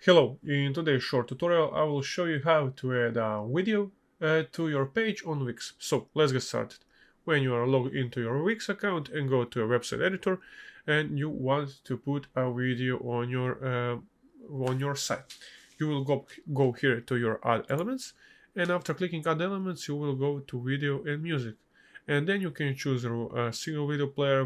Hello, in today's short tutorial I will show you how to add a video to your page on Wix. So let's get started. When you are logged into your Wix account and go to a website editor and you want to put a video on your site, you will go here to your add elements, and after clicking add elements you will go to video and music, and then you can choose a single video player,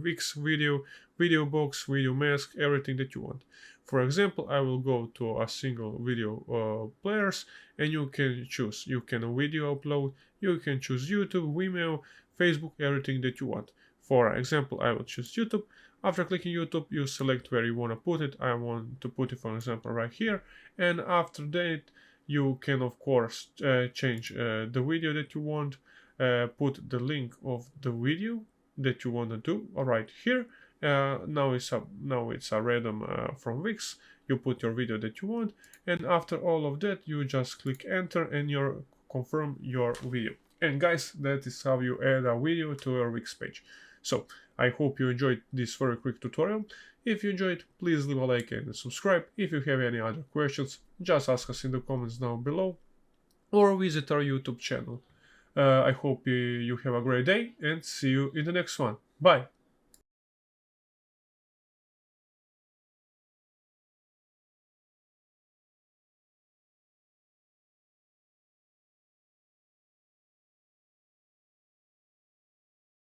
Wix video box, video mask, everything that you want. For example, I will go to a single video players, and you can choose. You can video upload, you can choose YouTube, Vimeo, Facebook, everything that you want. For example, I will choose YouTube. After clicking YouTube, you select where you want to put it. I want to put it, for example, right here. And after that, you can, of course, change the video that you want. Put the link of the video that you want to do right here. Now it's a random from Wix. You put your video that you want, and after all of that, you just click enter and you confirm your video. And guys, that is how you add a video to your Wix page. So I hope you enjoyed this very quick tutorial. If you enjoyed, please leave a like and subscribe. If you have any other questions, just ask us in the comments down below or visit our YouTube channel. I hope you have a great day and see you in the next one. Bye!